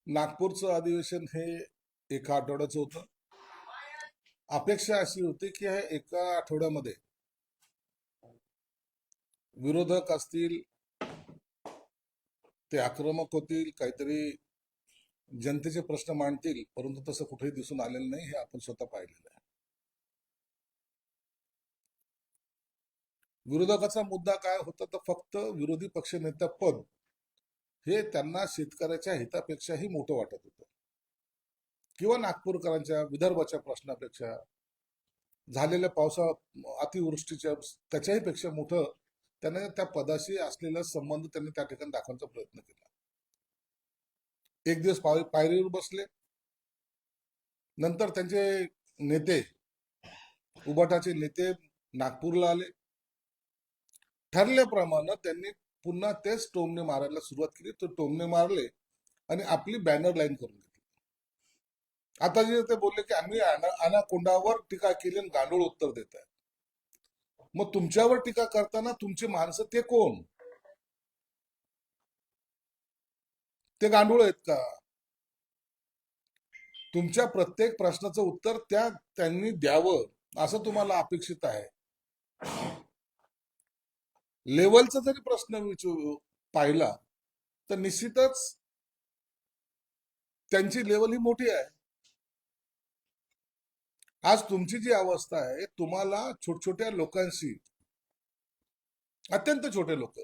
नागपूरचं अधिवेशन हे एका आठवड्याचं होतं. अपेक्षा अशी होती की हे एका आठवड्यामध्ये विरोधक असतील ते आक्रमक होतील, काहीतरी जनतेचे प्रश्न मांडतील, परंतु तसं कुठेही दिसून आलेलं नाही. हे आपण स्वतः पाहिलेलं आहे. विरोधकाचा मुद्दा काय होता, तर फक्त विरोधी पक्षनेता पद हे त्यांना शेतकऱ्याच्या हितापेक्षाही मोठं वाटत होतं, किंवा नागपूरकरांच्या विदर्भाच्या प्रश्नापेक्षा, झालेल्या पावसा अतिवृष्टीच्या त्याच्याही पेक्षा मोठं त्यांना त्या पदाशी असलेला संबंध त्यांनी त्या ठिकाणी दाखवण्याचा प्रयत्न केला. एक दिवस पायरीवर बसले, नंतर त्यांचे नेते, उबाटाचे नेते नागपूरला आले. ठरल्याप्रमाणे त्यांनी पुन्हा तेच टोमणे मारायला सुरुवात केली. तो टोमणे मारले आणि आपली बॅनर लाईन करून घेतली. आता जे ते बोलले की आम्ही अनाकोंडावर टीका केली आणि गांडूळ उत्तर देत आहे. मग तुमच्यावर टीका करताना तुमची माणसं ते कोण? ते गांडूळ आहेत का? तुमच्या प्रत्येक प्रश्नाचं उत्तर त्यांनी द्यावं असं तुम्हाला अपेक्षित आहे. लेवलचा जरी प्रश्न पाहिला तर निश्चितच त्यांची लेवल ही मोठी आहे. आज तुमची जी अवस्था आहे, तुम्हाला छोट्या लोकांशी, अत्यंत छोटे लोक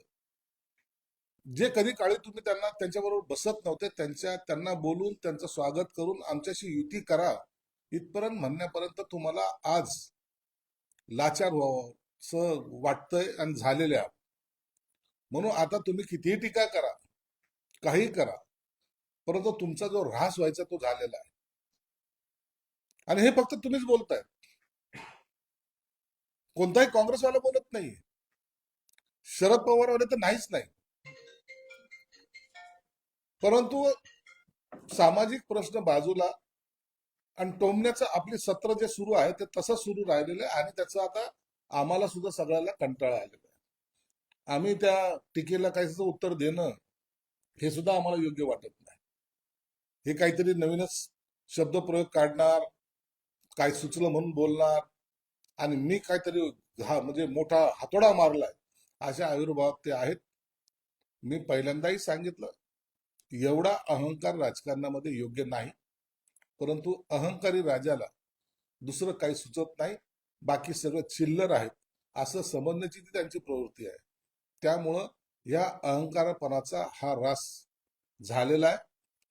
जे कधी काळी तुम्ही त्यांच्याबरोबर बसत नव्हते, त्यांना बोलून त्यांचं स्वागत करून आमच्याशी युती करा इथपर्यंत म्हणण्यापर्यंत तुम्हाला आज लाचार व्हावं वाटतंय आणि झालेल्या. म्हणून आता तुम्ही कितीही टीका करा, काही करा, परंतु तुमचा जो ऱ्हास व्हायचा तो झालेला आहे. आणि हे फक्त तुम्हीच बोलताय, कोणताही काँग्रेसवाला बोलत नाही, शरद पवारवाले तर नाहीच नाही. परंतु सामाजिक प्रश्न बाजूला आणि टोमण्याचं आपले सत्र जे सुरू आहे ते तसंच सुरू राहिलेलं आहे. आणि त्याचं आता आम्हाला सुद्धा सगळ्याला कंटाळा आलेला आहे. आम्ही त्या टीकेला काहीच उत्तर देणं हे सुद्धा आम्हाला योग्य वाटत नाही. हे काहीतरी नवीनच शब्दप्रयोग काढणार, काय सुचलं म्हणून बोलणार, आणि मी काहीतरी म्हणजे मोठा हातोडा मारलाय अशा आविर्भाव ते आहेत. मी पहिल्यांदाही सांगितलं, एवढा अहंकार राजकारणामध्ये योग्य नाही. परंतु अहंकारी राजाला दुसरं काही सुचत नाही, बाकी सगळं चिल्लर आहेत असं समजण्याची ती त्यांची प्रवृत्ती आहे. त्यामुळं या अहंकारपणाचा हा ऱ्हास झालेला आहे.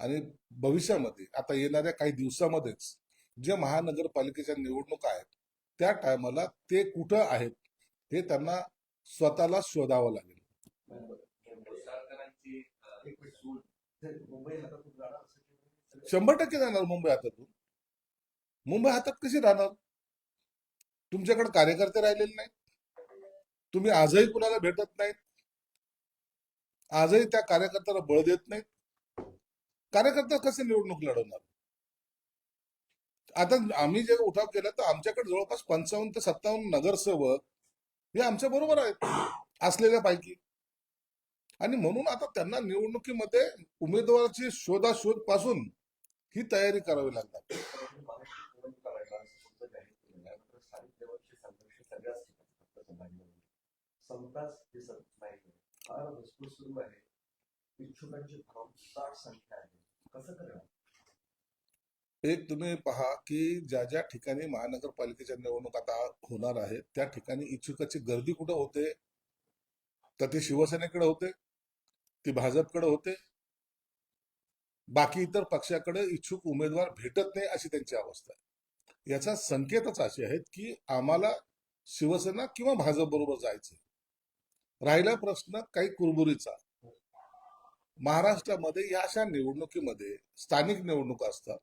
आणि भविष्यामध्ये आता येणाऱ्या काही दिवसामध्येच जे महानगरपालिकेच्या निवडणुका आहेत त्या टायमाला ते कुठं आहेत हे त्यांना स्वतःला शोधावं लागेल. 100% जाणार मुंबई हातातून. मुंबई हातात कशी राहणार? तुमच्याकडे कार्यकर्ते राहिलेले नाहीत, तुम्ही आजही कुणाला भेटत नाहीत, आजही त्या कार्यकर्त्याला बळ देत नाहीत. कार्यकर्ता कसे निवडणूक लढवणार? आता आम्ही जे उठाव केला तर आमच्याकडे जवळपास 55 ते 57 नगरसेवक हे आमच्या बरोबर आहेत असलेल्या पैकी. आणि म्हणून आता त्यांना निवडणुकीमध्ये उमेदवाराची शोधाशोध पासून ही तयारी करावी लागणार. एक तुम्ही पहा की ज्या ठिकाणी महानगरपालिकेच्या निवडणूक आता होणार आहेत त्या ठिकाणी इच्छुकाची गर्दी कुठं होते? तर ती शिवसेनेकडे होते, ती भाजपकडे होते, बाकी इतर पक्षाकडे इच्छुक उमेदवार भेटत नाही अशी त्यांची अवस्था आहे. याचा संकेतच असे आहेत की आम्हाला शिवसेना किंवा भाजप बरोबर जायचं. राहिला प्रश्न काही कुरबुरीचा, महाराष्ट्रामध्ये या अशा निवडणुकीमध्ये स्थानिक निवडणुका असतात,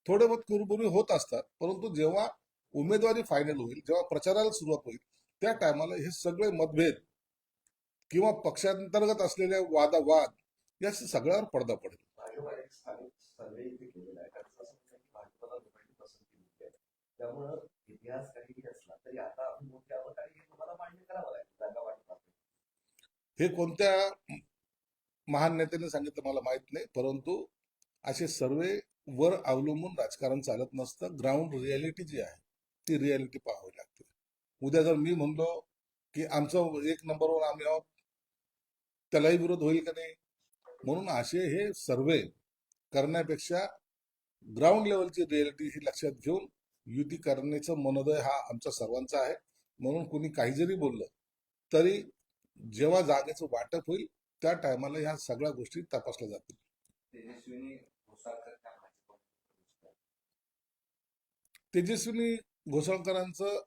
थोडे बहुत कुरबुरी होत असतात, परंतु जेव्हा उमेदवारी फायनल होईल, जेव्हा प्रचाराला सुरुवात होईल त्या टायमाला हे सगळे मतभेद किंवा पक्षांतर्गत असलेले वादावाद या सगळ्यावर पडदा पडेल. हे कोणत्या महान नेत्याने सांगितलं मला माहित नाही, परंतु असे सर्वे वर अवलंबून राजकारण चालत नसतं. ग्राउंड रियालिटी जी आहे ती रियालिटी पाहावी लागते. उद्या जर मी म्हणलो की आमचं एक नंबरवर आम्ही आहोत, त्यालाही विरोध होईल का नाही? म्हणून असे हे सर्वे करण्यापेक्षा ग्राउंड लेवलची रियालिटी ही लक्षात घेऊन युती करण्याचं मनोदय हा आमचा सर्वांचा आहे. म्हणून कोणी काही जरी बोललं तरी जेव्हा जागेचं वाटप होईल त्या टायमाला ह्या सगळ्या गोष्टी तपासल्या जातील. तेजस्विनी घोसाळकर त्या भाजपमध्ये प्रवेश करतात. तेजस्विनी घोसाळकरांचं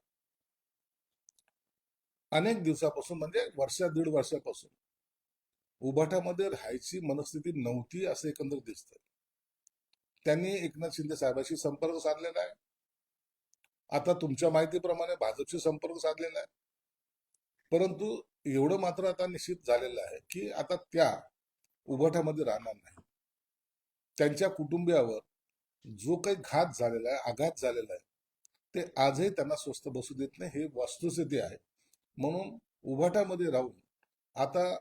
अनेक दिवसापासून म्हणजे दीड वर्षापासून उभाटामध्ये राहायची मनस्थिती नव्हती असं एकंदर दिसतं. त्यांनी एकनाथ शिंदे साहेबांशी संपर्क साधलेला आहे. आता तुमच्या माहितीप्रमाणे भाजपशी संपर्क साधलेला आहे. परंतु एवढं मात्र आता निश्चित झालेलं आहे की आता त्या उभाटामध्ये राहणार नाही. त्यांच्या कुटुंबियावर जो काही घात झालेला आहे, आघात झालेला आहे, ते आजही त्यांना स्वस्थ बसू देत नाही. हे वस्तुस्थिती आहे. म्हणून उभाटामध्ये राहून आता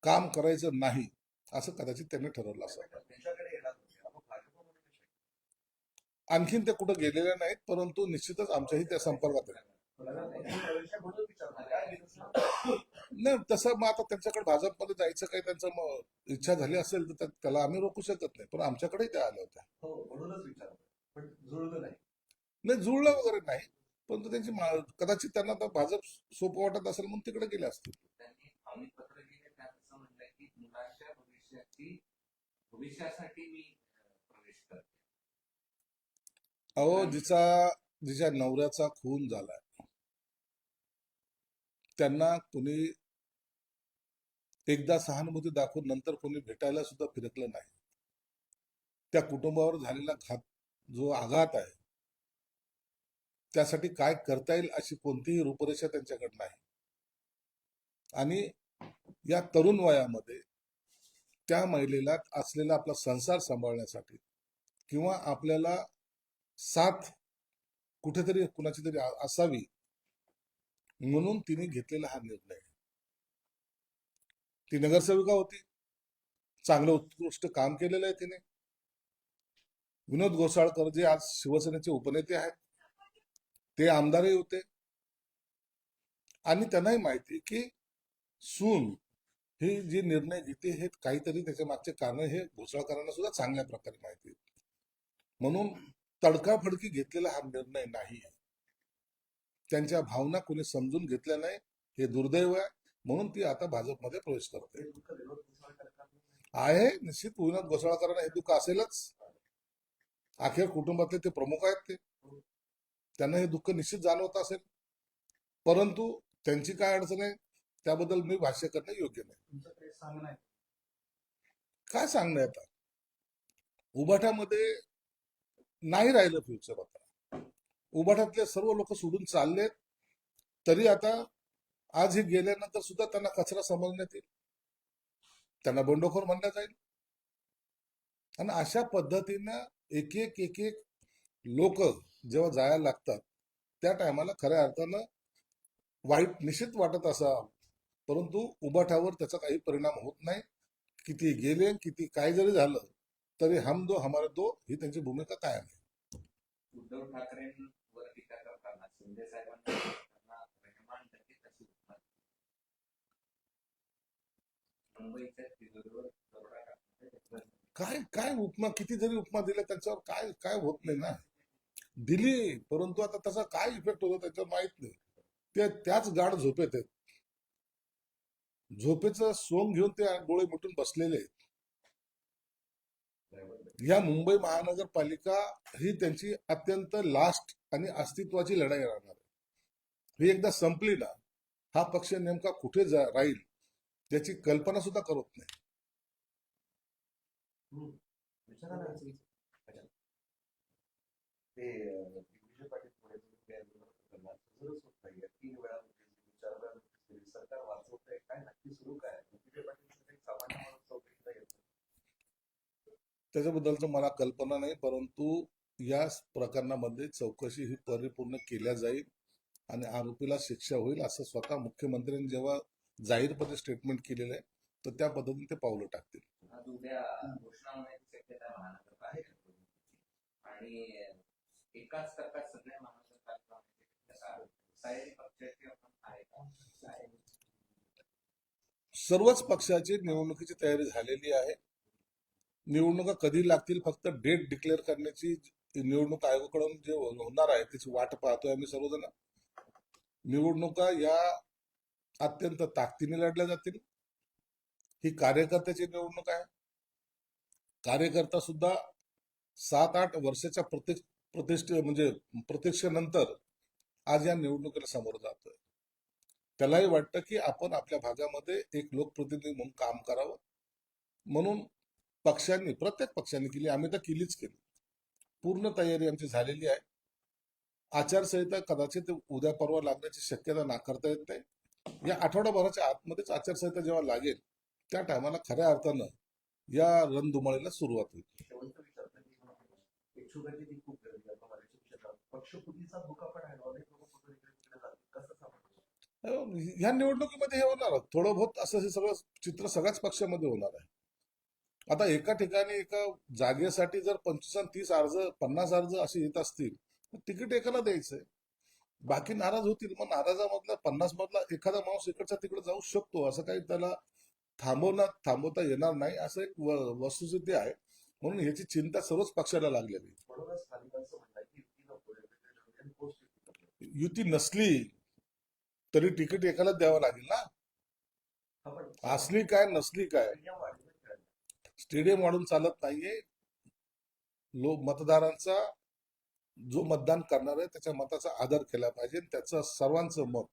काम करायचं नाही असं कदाचित त्यांनी ठरवलं असावं. त्यांच्याकडे येणार होते आपण भाजपमध्ये कसे? आणखीन ते कुठं गेलेले नाहीत, परंतु निश्चितच आमच्याही त्या संपर्कात आहे. प्रवेशाबद्दल विचारणार काय घेतलं? नाही तसं मग आता त्यांच्याकडे भाजपमध्ये जायचं काही त्यांचं इच्छा झाली असेल तर त्याला आम्ही रोखू शकत नाही. पण आमच्याकडेही त्या आल्या होत्या. हो म्हणूनच विचारलं, पण जुळलं नाही. नाही जुळलं वगैरे नाही, परंतु त्यांची कदाचित त्यांना आता भाजप सोपं वाटत असेल म्हणून तिकडे गेले असतील. त्यांनी भावनिकपत्र लिहिले, त्यात असं म्हटलंय की मुलाच्या भविष्यासाठी मी प्रवेश करते. अहो जिच्या नवऱ्याचा खून झालाय त्यांना कोणी एकदा सहानुभूती दाखवून नंतर कोणी भेटायला सुद्धा फिरकलं नाही. त्या कुटुंबावर झालेला जो आघात आहे त्यासाठी काय करता येईल अशी कोणतीही रूपरेषा त्यांच्याकडे नाही. आणि या तरुण वयामध्ये त्या महिलेला असलेला आपला संसार सांभाळण्यासाठी किंवा आपल्याला साथ कुठेतरी कुणाची तरी असावी म्हणून तिने घेतलेला हा निर्णय. ती नगरसेविका होती, चांगलं उत्कृष्ट काम केलेलं आहे तिने. विनोद घोसाळकर जे आज शिवसेनेचे उपनेते आहेत ते आमदारही होते आणि त्यांनाही माहिती की सून ही जी निर्णय घेते हे काहीतरी त्याच्या मागचे कारण हे घोसाळकरांना सुद्धा चांगल्या प्रकारे माहिती आहे. म्हणून तडकाफडकी घेतलेला हा निर्णय नाही. त्यांच्या भावना कोणी समजून घेतल्या नाही, हे दुर्दैव आहे. म्हणून ती आता भाजपमध्ये प्रवेश करते. आहे निश्चित विनोद घोसाळकरांना हे दुःख असेलच. अखेर कुटुंबातले ते प्रमुख आहेत, त्यांना हे दुःख निश्चित जाणवत असेल. परंतु त्यांची काय अडचण आहे त्याबद्दल मी भाष्य करणं योग्य नाही. काय सांगणं आता उभाटामध्ये नाही राहिलं फ्युचर. आता उभाटातले सर्व लोक सोडून चाललेत, तरी आता आज हे गेल्यानंतर सुद्धा त्यांना कचरा समजण्यात येईल, त्यांना बंडखोर म्हणण्यात जाईल. आणि अशा पद्धतीनं एक एक लोक जेव्हा जायला लागतात त्या टायमाला खऱ्या अर्थानं वाईट निश्चित वाटत असावं, परंतु उभाटावर त्याचा काही परिणाम होत नाही. किती गेले किती काय जरी झालं तरी हम दो हमारे दो ही त्यांची भूमिका कायम आहे. उद्धव ठाकरेंवर टीका करताना शिंदे साहेबांना रहमान टक्के तशी उपमा दिली. मुंबईच्या तिजोरीवर दरोडा टाकण्याचे काय काय उपमा किती जरी उपमा दिल्या त्यांच्यावर काय काय होत नाही ना. दिली परंतु आता त्याचा काय इफेक्ट होतो त्याच्यावर माहित नाही. ते त्याच गाढ झोपेत आहेत. झोपेचं सोंग घेऊन ते डोळे मिटून बसलेले आहेत. या मुंबई महानगरपालिका ही त्यांची अत्यंत लास्ट आणि अस्तित्वाची लढाई राहणार आहे. ही एकदा संपली ना हा पक्ष नेमका कुठे राहील त्याची कल्पना सुद्धा करत नाही. ते विजय पाटील पुढे करणार 3 वेळा सरकार वाचवत आहे काय नक्की सुरू काय विजय पाटील सामान्य माणूस चौकशीला येतो त्याच्याबद्दलचं मला कल्पना नाही, परंतु या प्रकरणामध्ये चौकशी ही परिपूर्ण केल्या जाईल आणि आरोपीला शिक्षा होईल असं स्वतः मुख्यमंत्र्यांनी जेव्हा जाहीरपणे स्टेटमेंट केलेलं आहे तर त्या पद्धतीने ते पावलं टाकतील. आज उद्या घोषणा होण्याची शक्यता आहे महानगरपालिकेची आणि एकाच टप्प्यात सगळ्या महानगरपालिका होण्याची शक्यता आहे. सह्याद्री पक्षाची आपण आहे का? सर्वच पक्षाची निवडणुकीची तयारी झालेली आहे. निवडणुका कधी लागतील फक्त डेट डिक्लेअर करण्याची निवडणूक आयोगाकडून जे होणार आहे त्याची वाट पाहतोय आम्ही सर्वजण. निवडणुका या अत्यंत ताकदीने लढल्या जातील. ही कार्यकर्त्याची निवडणूक आहे. कार्यकर्ता सुद्धा 7-8 वर्षाच्या म्हणजे प्रतीक्षेनंतर आज या निवडणुकीला समोर जातोय. त्यालाही वाटतं की आपण आपल्या भागामध्ये एक लोकप्रतिनिधी म्हणून काम करावं. म्हणून प्रत्येक पक्षांनी केली, आम्ही तर केलीच केली. पूर्ण तयारी आमची झालेली आहे. आचारसंहिता कदाचित उद्या परवा लागण्याची शक्यता नाकारता येत नाही. या आठवडाभराच्या आतमध्येच आचारसंहिता जेव्हा लागेल त्या टायमाला खऱ्या अर्थानं या रणधुमाळीला सुरुवात होईल. शेवटचं विचारतं की इच्छुकाची ती खूप गर्दी आहे मराठी क्षेत्रात. पक्षफुटीचा धोका पण आहे. अनेक लोक कुठे इकडे तिकडे जातात. कसं सांभाळतो? ह्या निवडणुकीमध्ये हे होणार थोडं बहुत असं हे सगळं चित्र सगळ्याच पक्षामध्ये होणार आहे. आता एका ठिकाणी एका जागेसाठी जर 25 आणि 30 अर्ज 50 अर्ज असे येत असतील तर तिकीट एकाला द्यायचंय. बाकी नाराज होतील. मग नाराजामधला 50 मधला एखादा माणूस इकडचा तिकडे जाऊ शकतो. असं काही त्याला थांबवता येणार नाही. असं एक वस्तुस्थिती आहे. म्हणून ह्याची चिंता सर्वच पक्षाला लागलेली आहे. म्हणूनच स्थानिकांचं म्हणणं आहे की युती नको आणि पोस्ट युती नको. युती नसली तरी तिकीट एकालाच द्यावं लागेल ना. आपण असली काय नसली काय नियम वाढले खेळायला. स्टेडियम वाढून चालत नाहीये. मतदारांचा जो मतदान करणार आहे त्याच्या मताचा आदर केला पाहिजे. त्याचं सर्वांचं मत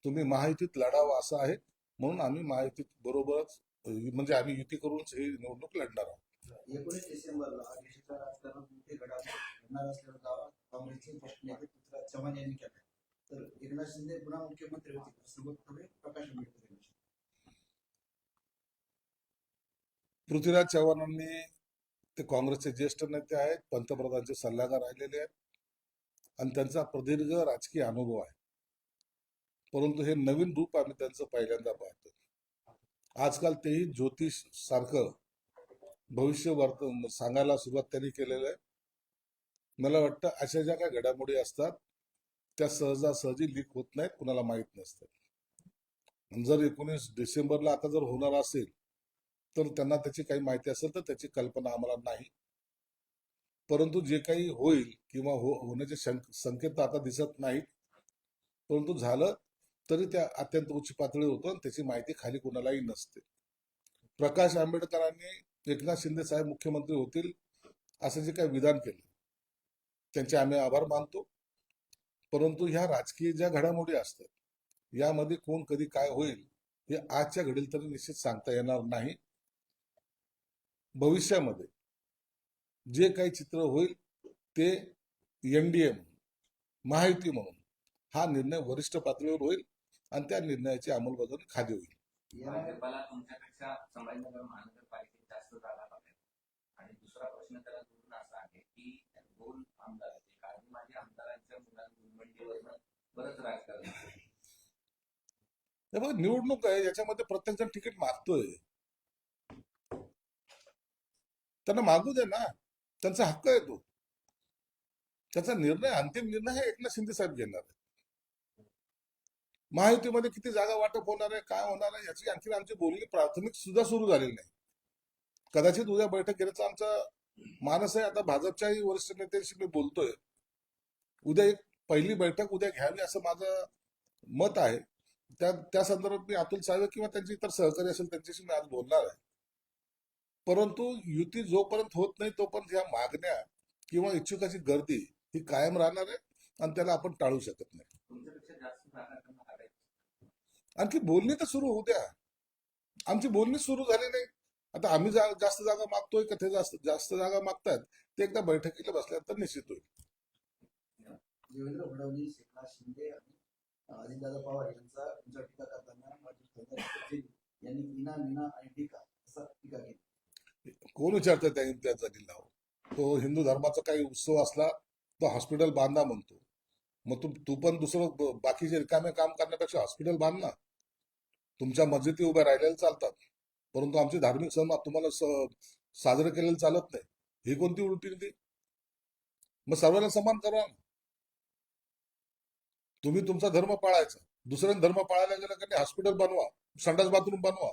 तुम्ही महायुतीत लढावं असं आहे. म्हणून आम्ही महायुतीत बरोबरच म्हणजे आम्ही युती करूनच ही निवडणूक लढणार आहोत. 19 डिसेंबरला देशाच्या राजकारणात मोठे घडामोडी घडणार असल्याचा दावा काँग्रेसचे ज्येष्ठ नेते पृथ्वीराज चव्हाण यांनी केला. तर एकनाथ शिंदे पुन्हा मुख्यमंत्री होतील असं वक्तव्य प्रकाश आंबेडकर यांनी केलं. पृथ्वीराज चव्हाणांनी ते काँग्रेसचे ज्येष्ठ नेते आहेत, पंतप्रधानांचे सल्लागार राहिलेले आहेत आणि त्यांचा प्रदीर्घ राजकीय अनुभव आहे. परंतु हे नवीन रूप आम्ही त्यांचं पहिल्यांदा पाहतो. आजकाल तेही ज्योतिष सारखं भविष्य सांगायला सुरुवात त्यांनी केलेलं आहे. मला वाटतं अशा ज्या काही घडामोडी असतात त्या सहजासहजी लीक होत नाहीत, कुणाला माहीत नसतात. जर 19 डिसेंबरला आता जर होणार असेल तर त्यांना त्याची काही माहिती असेल तर त्याची कल्पना आम्हाला नाही. परंतु जे काही होईल किंवा होण्याचे संकेत आता दिसत नाहीत. परंतु झालं तरी त्या अत्यंत उच्च पातळीवर होतं आणि त्याची माहिती खाली कुणालाही नसते. प्रकाश आंबेडकरांनी एकनाथ शिंदे साहेब मुख्यमंत्री होतील असं जे काही विधान केलं त्यांचे आम्ही आभार मानतो. परंतु ह्या राजकीय ज्या घडामोडी असतात यामध्ये कोण कधी काय होईल हे आजच्या घडीला तरी निश्चित सांगता येणार नाही. भविष्यामध्ये जे काही चित्र होईल ते एनडीए म्हणून महायुती म्हणून हा निर्णय वरिष्ठ पातळीवर होईल आणि त्या निर्णयाची अंमलबजावणी खाली होईल. भाजपला तुमच्यापेक्षा संभाजीनगर महानगरपालिकेत जास्त जागा हव्या. आणि दुसरा प्रश्न त्याला जोडून असा आहे की 2 आमदार आहेत. एक आधी माजी आमदारांच्या मुलांवर बरंच राजकारण आहे. हे बघा निवडणूक आहे, याच्यामध्ये प्रत्येक जण तिकीट मागतोय. त्यांना मागू दे ना, त्यांचा हक्क आहे तो. त्याचा निर्णय अंतिम निर्णय हे एकनाथ शिंदे साहेब घेणार आहे. महायुतीमध्ये किती जागा वाटप होणार आहे, काय होणार आहे याची आणखी आमची बोलणी प्राथमिक सुद्धा सुरू झालेली नाही. कदाचित उद्या बैठक घेण्याचा आमचा मानस आहे. आता भाजपच्याही वरिष्ठ नेत्यांशी मी बोलतोय. उद्या एक पहिली बैठक उद्या घ्यावी असं माझं मत आहे. त्या संदर्भात मी अतुल सावे किंवा त्यांचे इतर सहकारी असेल त्यांच्याशी मी आज बोलणार आहे. परंतु युती जोपर्यंत होत नाही तोपर्यंत ह्या मागण्या किंवा इच्छुकाची गर्दी ही कायम राहणार आहे आणि त्याला आपण टाळू शकत नाही. तुमच्यापेक्षा जास्त जागा त्यांना हव्या. आणखी बोलणी तर सुरू होऊ द्या. आमची बोलणी सुरू झाली नाही. आता आम्ही जास्त जागा मागतोय का ते जास्त जागा मागतात ते एकदा बैठकीला बसल्यानंतर निश्चित होईल. देवेंद्र फडणवीस, एकनाथ शिंदे आणि अजितदादा पवार यांचा टीका करताना माजी खासदार अशोक चव्हाण यांनी मीना आणि टीका असा टीका केली. कोण विचारतं त्याचा जिल्हा? तो हिंदू धर्माचा काही उत्सव असला तो हॉस्पिटल बांधा म्हणतो. मग तू पण दुसरं बाकीचे रिकामे काम करण्यापेक्षा हॉस्पिटल बांध ना. तुमच्या मस्जिदी उभ्या राहिलेल्या चालतात. परंतु आमचे धार्मिक सण तुम्हाला साजरे केलेले चालत नाही, ही कोणती उलटी नीती? मग सर्वांना समान करा. तुम्ही तुमचा धर्म पाळायचा, दुसऱ्याने धर्म पाळायला गेला की हॉस्पिटल बनवा, संडास बाथरूम बनवा,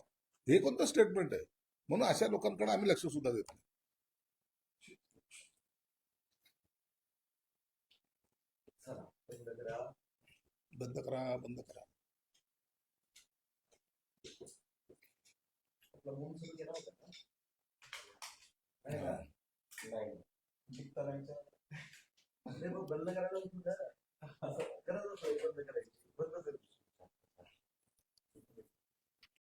हे कोणतं स्टेटमेंट आहे? म्हणून अशा लोकांकडे आम्ही लक्ष सुद्धा देत नाही. चला बंद करा. बंद करा, बंद करा. आपला मूळ सुरू केला होता का? नाही का? नाही. जिंकतानाच्या. अरे मग बंद करायला होतं.